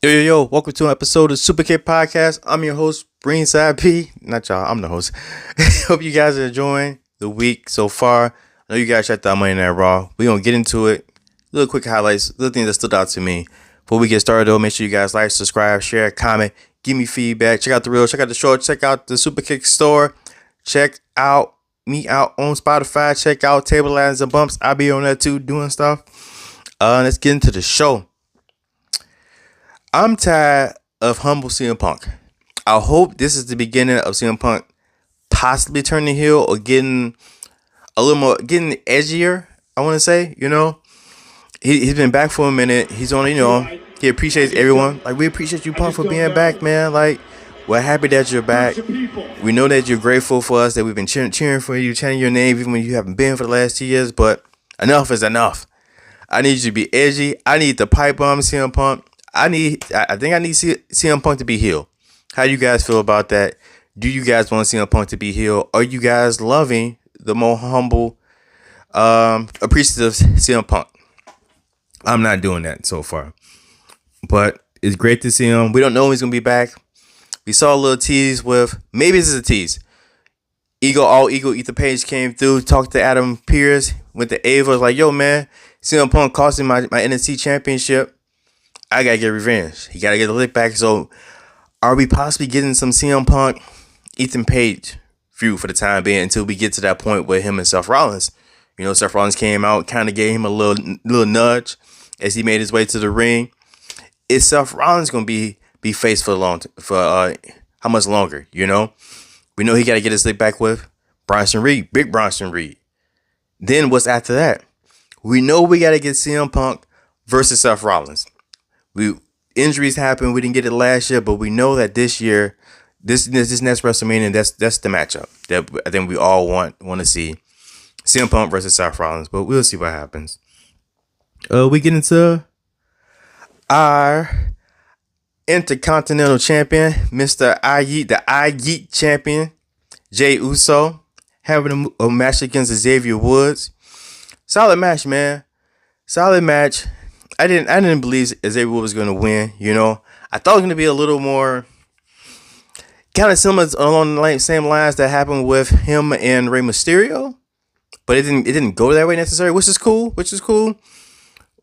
Yo, welcome to an episode of Superkick Podcast. I'm your host, Greenside P. Not y'all, I'm the host. Hope you guys are enjoying the week so far. I know you guys checked out Monday Night Raw. We're going to get into it. Little quick highlights, little things that stood out to me. Before we get started, though, make sure you guys like, subscribe, share, comment, give me feedback. Check out the reel, check out the short, check out the Superkick store. Check out me out on Spotify. Check out Table Lands and Bumps. I'll be on that too, doing stuff. Let's get into the show. I'm tired of humble CM Punk. I hope this is the beginning of CM Punk possibly turning heel or getting a little more, getting edgier, I want to say, He's been back for a minute. He's on, he appreciates everyone. Like, we appreciate you, Punk, for being back, man. Like, we're happy that you're back. We know that you're grateful for us, that we've been cheering for you, chanting your name, even when you haven't been for the last 2 years. But enough is enough. I need you to be edgy. I need the pipe bomb CM Punk. I think I need CM Punk to be heel. How do you guys feel about that? Do you guys want CM Punk to be heel? Are you guys loving the more humble, appreciative CM Punk? I'm not doing that so far. But it's great to see him. We don't know when he's going to be back. We saw a little tease with, maybe this is a tease. Ego Ether Page came through, talked to Adam Pearce, went to Ava, was like, yo, man, CM Punk cost me my NXT championship. I gotta get revenge. He gotta get the lick back. So, are we possibly getting some CM Punk, Ethan Page feud for the time being until we get to that point with him and Seth Rollins? Seth Rollins came out, kind of gave him a little nudge as he made his way to the ring. Is Seth Rollins gonna be faced for how much longer? We know he gotta get his lick back with Bronson Reed, Big Bronson Reed. Then what's after that? We know we gotta get CM Punk versus Seth Rollins. Injuries happen. We didn't get it last year, but we know that this year, this next WrestleMania, that's the matchup that I think we all want to see. CM Punk versus Seth Rollins, but we'll see what happens. We get into our Intercontinental Champion, Mr. the I-Yeet Champion, Jey Uso, having a match against Xavier Woods. Solid match, man. Solid match. I didn't believe Xavier Woods was going to win, I thought it was going to be a little more kind of similar along the same lines that happened with him and Rey Mysterio, but it didn't go that way necessarily, which is cool.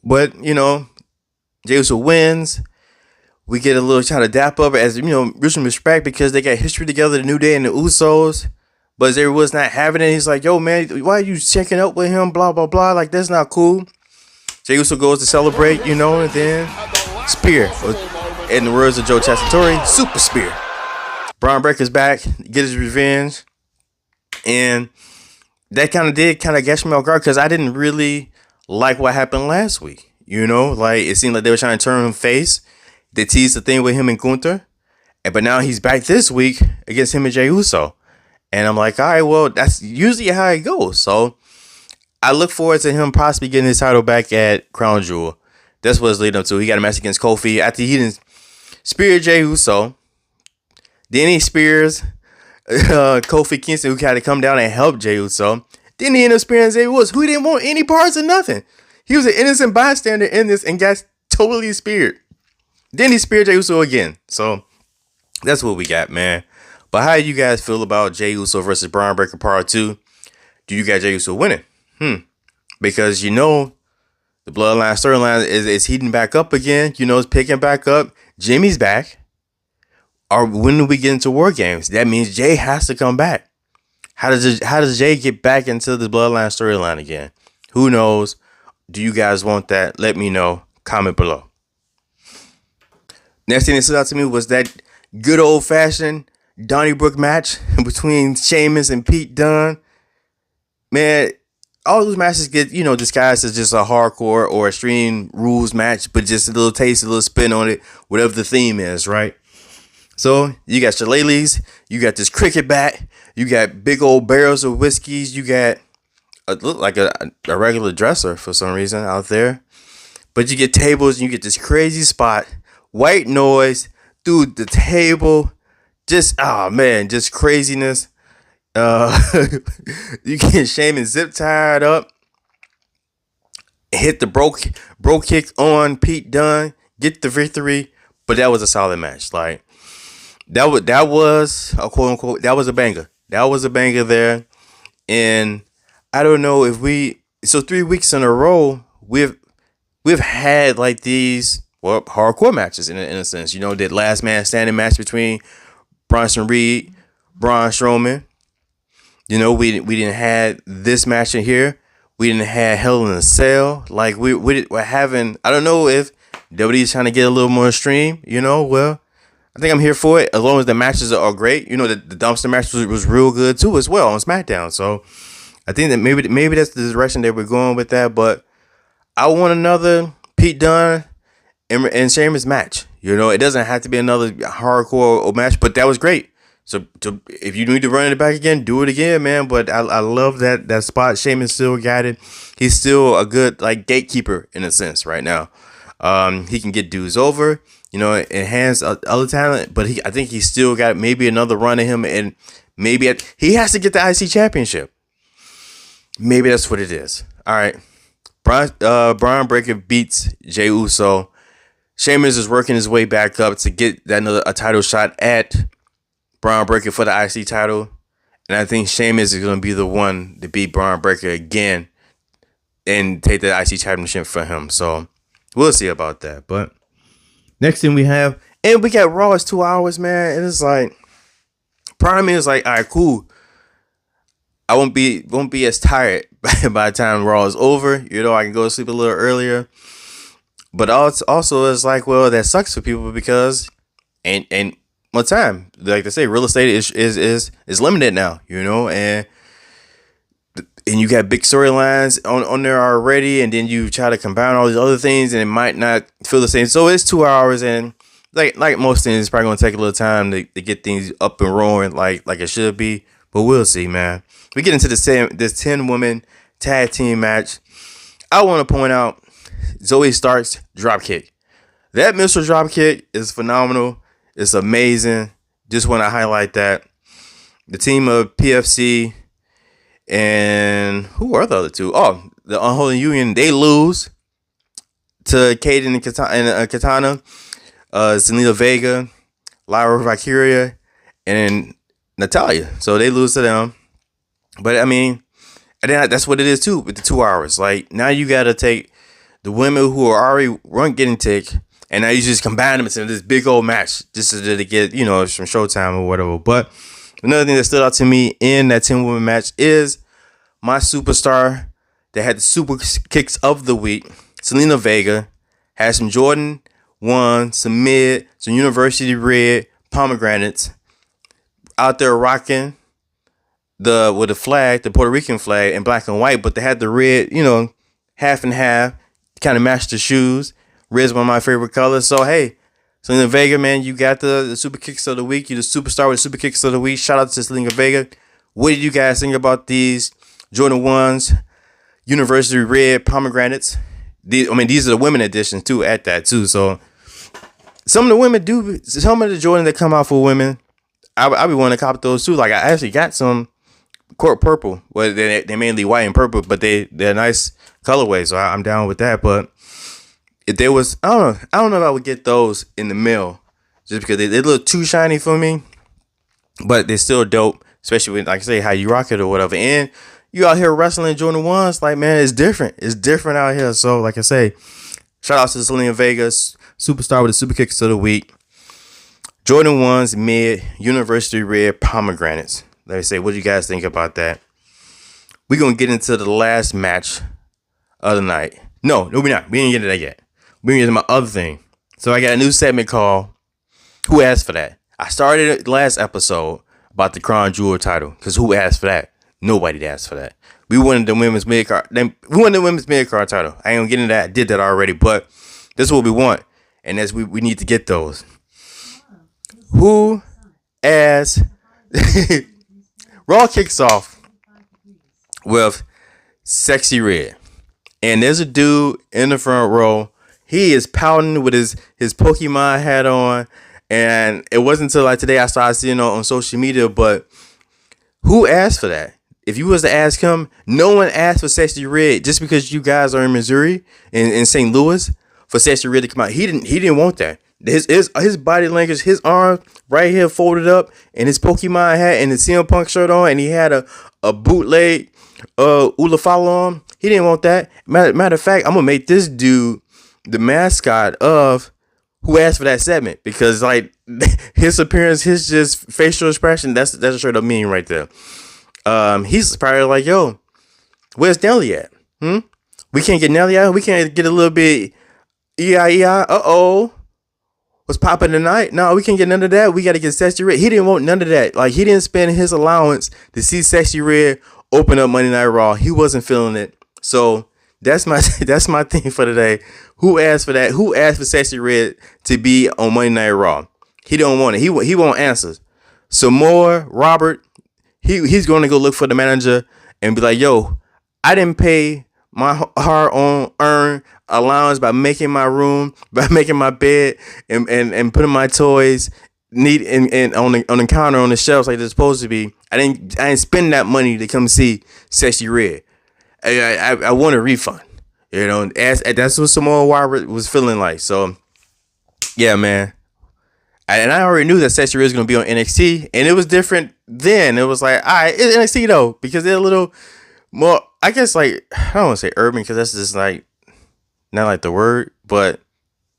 But, Jey Uso wins. We get a little try to dap up as, mutual respect because they got history together, the New Day and the Usos, but Xavier Woods not having it. He's like, yo, man, why are you checking up with him? Blah, blah, blah. Like, that's not cool. Jey Uso goes to celebrate, and then Spear. In the words of Joe Chastitore, Super Spear. Braun Breaker's back, get his revenge. And that kind of catch me off guard because I didn't really like what happened last week. Like it seemed like they were trying to turn him face. They teased the thing with him and Gunther. But now he's back this week against him and Jey Uso. And I'm like, all right, well, that's usually how it goes. So I look forward to him possibly getting his title back at Crown Jewel. That's what it's leading up to. He got a match against Kofi after he didn't spear Jey Uso. Then he spears Kofi Kingston, who had to come down and help Jey Uso. Then he ended up spearing Xavier Woods, who didn't want any parts of nothing. He was an innocent bystander in this and got totally speared. Then he speared Jey Uso again. So that's what we got, man. But how do you guys feel about Jey Uso versus Braun Breaker Part 2? Do you got Jey Uso winning? Because the Bloodline storyline is heating back up again. It's picking back up. Jimmy's back. Or when do we get into War Games? That means Jey has to come back. How does Jey get back into the Bloodline storyline again? Who knows? Do you guys want that? Let me know. Comment below. Next thing that stood out to me was that good old fashioned Donnybrook match between Sheamus and Pete Dunne. Man, all those matches get, disguised as just a hardcore or extreme rules match, but just a little taste, a little spin on it, whatever the theme is, right? So you got shillelaghs, you got this cricket bat, you got big old barrels of whiskeys, you got look like a regular dresser for some reason out there, but you get tables and you get this crazy spot, white noise through the table, just just craziness. You get Sheamus zip tied up, hit the bro kick on Pete Dunne, get the victory, but that was a solid match. Like that was a quote unquote that was a banger. That was a banger there. And I don't know if so 3 weeks in a row we've had like these hardcore matches in a sense. You know, that last man standing match between Bronson Reed, Braun Strowman. You know, we didn't have this match in here. We didn't have Hell in a Cell. Like we're having. I don't know if WWE's trying to get a little more stream. You know, well, I think I'm here for it as long as the matches are great. You know, the dumpster match was real good too as well on SmackDown. So I think that maybe that's the direction that we're going with that. But I want another Pete Dunne and Sheamus match. You know, it doesn't have to be another hardcore match, but that was great. So if you need to run it back again, do it again, man. But I love that spot. Sheamus still got it. He's still a good like gatekeeper in a sense right now. He can get dudes over, you know, enhance other talent, but I think he still got maybe another run at him, and maybe he has to get the IC championship. Maybe that's what it is. All right, Braun Breaker beats Jey Uso. Sheamus is working his way back up to get a title shot at Braun Breaker for the IC title, and I think Sheamus is going to be the one to beat Braun Breaker again and take the IC championship for him. So we'll see about that. But next thing we have, and we got Raw is 2 hours, man, and it's like part of me is like, all right, cool. I won't be as tired by the time Raw is over. You know, I can go to sleep a little earlier. But also it's like, well, that sucks for people because and one time, like they say, real estate is limited now, you know, and you got big storylines on there already, and then you try to combine all these other things, and it might not feel the same. So it's 2 hours, and like most things, it's probably gonna take a little time to get things up and rolling like it should be. But we'll see, man. We get into this 10-woman tag team match. I want to point out Zoe Stark's dropkick. That missile dropkick is phenomenal. It's amazing. Just want to highlight that. The team of PFC and who are the other two? Oh, the Unholy Union. They lose to Kaden and Katana, Zelina Vega, Lyra Valkyria, and Natalia. So they lose to them. But I mean, and then that's what it is too with the 2 hours. Like now you got to take the women who are already getting tick, and now you just combine them into this big old match just to get, you know, some Showtime or whatever. But another thing that stood out to me in that 10-woman match is my superstar that had the super kicks of the week, Zelina Vega, had some Jordan 1, some mid, some University Red pomegranates out there rocking with the flag, the Puerto Rican flag in black and white, but they had the red, you know, half and half, kind of matched the shoes. Red's one of my favorite colors. So, hey, Zelina Vega, man, you got the super kicks of the week. You're the superstar with super kicks of the week. Shout out to Zelina Vega. What did you guys think about these Jordan 1s, University Red pomegranates? These are the women editions, too, at that, too. So, some of the women some of the Jordan that come out for women, I be wanting to cop those, too. Like, I actually got some court purple. Well, they're mainly white and purple, but they're nice colorways, so I'm down with that. But if there was, I don't know if I would get those in the mail just because they look too shiny for me, but they're still dope, especially when, like I say, how you rock it or whatever. And you out here wrestling Jordan 1s, like, man, it's different. It's different out here. So, like I say, shout out to Zelina Vegas, superstar with the super kicks of the week. Jordan 1s, mid, University Red pomegranates. Let me say, what do you guys think about that? We're going to get into the last match of the night. No, we're not. We didn't get to that yet. We're going to get to my other thing. So I got a new segment called Who Asked for That? I started the last episode about the Crown Jewel title because who asked for that? Nobody asked for that. We wanted the women's mid-card. We wanted the women's mid-card title. I ain't going to get into that. I did that already, but this is what we want. And that's we need to get those. Who asked... Raw kicks off with Sexy Red. And there's a dude in the front row. He is pouting with his Pokemon hat on. And it wasn't until like today I started seeing it on social media. But who asked for that? If you was to ask him, no one asked for Sexy Red just because you guys are in Missouri, in St. Louis, for Sexy Red to come out. He didn't want that. His body language, his arms right here folded up, and his Pokemon hat and his CM Punk shirt on, and he had a bootleg Ulafala on. He didn't want that. Matter of fact, I'm gonna make this dude the mascot of Who Asked for That segment, because like his appearance, his just facial expression, that's a straight up meme right there. He's probably like, yo, where's Nelly at? We can't get Nelly out. We can't get a little bit EI. What's popping tonight? No, we can't get none of that. We got to get Sexy Red. He didn't want none of that. Like, he didn't spend his allowance to see Sexy Red open up Monday Night Raw. He wasn't feeling it. So that's my thing for today. Who asked for that? Who asked for Sexy Red to be on Monday Night Raw? He don't want it. He won't answer. Samoa Robert, he's going to go look for the manager and be like, yo, I didn't pay my hard-earned allowance by making my room, by making my bed, and putting my toys and on the counter on the shelves like they're supposed to be. I didn't spend that money to come see Sexy Red. I want a refund. You know, that's what Samoa Robert was feeling like. So, yeah, man. And I already knew that Sexy Red was going to be on NXT, and it was different then. It was like, all right, it's NXT though, because they're a little more, I guess, like, I don't want to say urban, because that's just like not like the word, but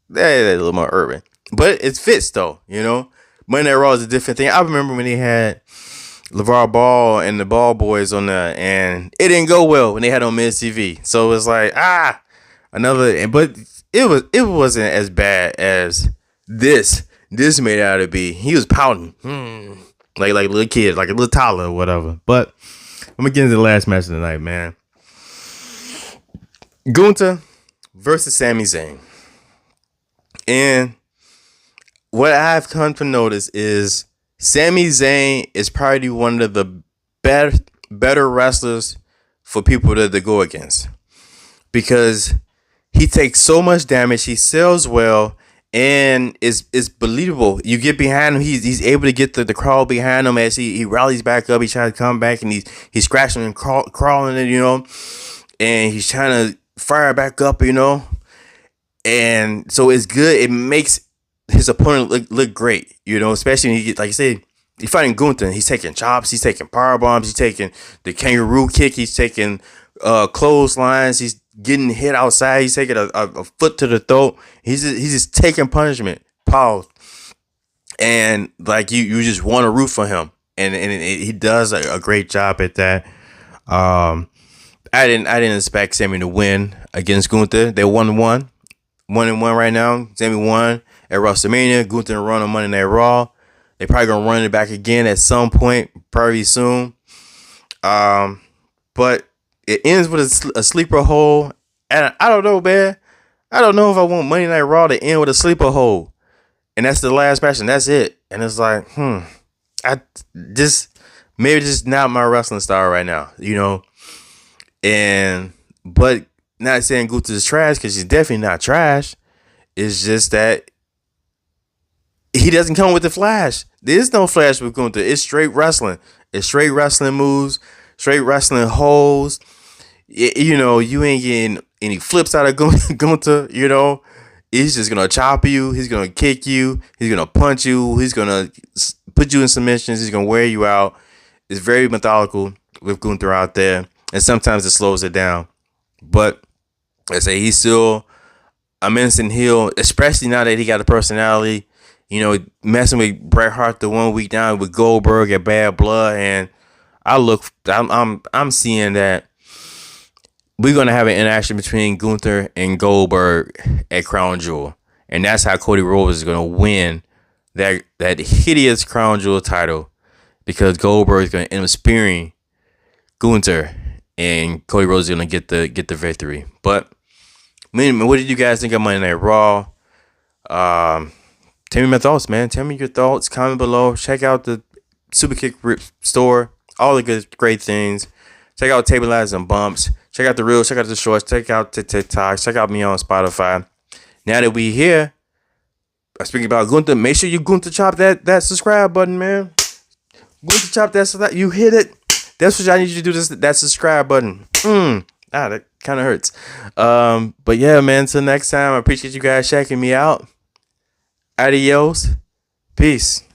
they're a little more urban. But it fits though, you know. Monday Night Raw is a different thing. I remember when they had LeVar Ball and the Ball Boys on there, and it didn't go well when they had on Miz TV. So it was like, another. But it wasn't as bad as this made out to be. He was pouting, like a little kid, like a little toddler or whatever. But I'm gonna get into the last match of the night, man. Gunther versus Sami Zayn. And what I've come to notice is Sami Zayn is probably one of the better wrestlers for people to go against, because he takes so much damage, he sells well, and it's believable. You get behind him, he's able to get the crowd behind him as he rallies back up. He tries to come back, and he's scratching and crawling it, you know, and he's trying to fire back up, you know. And so it's good. It makes his opponent look great, you know, especially when he get, like you said, he's fighting Gunther. He's taking chops, he's taking power bombs, he's taking the kangaroo kick, he's taking clotheslines, he's getting hit outside, he's taking a foot to the throat. He's just taking punishment. Pause. And like you just want to root for him, and he does a great job at that. I didn't expect Sami to win against Gunther. They 1-1 right now. Sami won at WrestleMania. Gunther run on Monday Night Raw. They probably gonna run it back again at some point, probably soon. But it ends with a sleeper hole, and I don't know, man. I don't know if I want Monday Night Raw to end with a sleeper hole, and that's the last match, and that's it. And it's like, maybe just not my wrestling style right now, you know. But not saying Gunther is trash, because he's definitely not trash. It's just that he doesn't come with the flash. There's no flash with Gunther. It's straight wrestling. It's straight wrestling moves, straight wrestling holds. You know, you ain't getting any flips out of Gunther, you know. He's just going to chop you. He's going to kick you. He's going to punch you. He's going to put you in submissions. He's going to wear you out. It's very methodical with Gunther out there. And sometimes it slows it down. But I say he's still a menacing heel, especially now that he got a personality. You know, messing with Bret Hart the 1 week down with Goldberg at Bad Blood, and I'm seeing that we're gonna have an interaction between Gunther and Goldberg at Crown Jewel, and that's how Cody Rhodes is gonna win that hideous Crown Jewel title, because Goldberg is gonna end up spearing Gunther, and Cody Rhodes is gonna get the victory. But what did you guys think of Monday Night Raw? Tell me my thoughts, man. Tell me your thoughts. Comment below. Check out the Superkick store. All the great things. Check out Table Ladders and Bumps. Check out the Reels. Check out the Shorts. Check out the TikTok. Check out me on Spotify. Now that we here, speaking about Gunther, make sure you Gunther chop that subscribe button, man. Gunther chop that. You hit it. That's what I need you to do. That subscribe button. That kind of hurts. But yeah, man. Until next time, I appreciate you guys checking me out. Adios. Peace.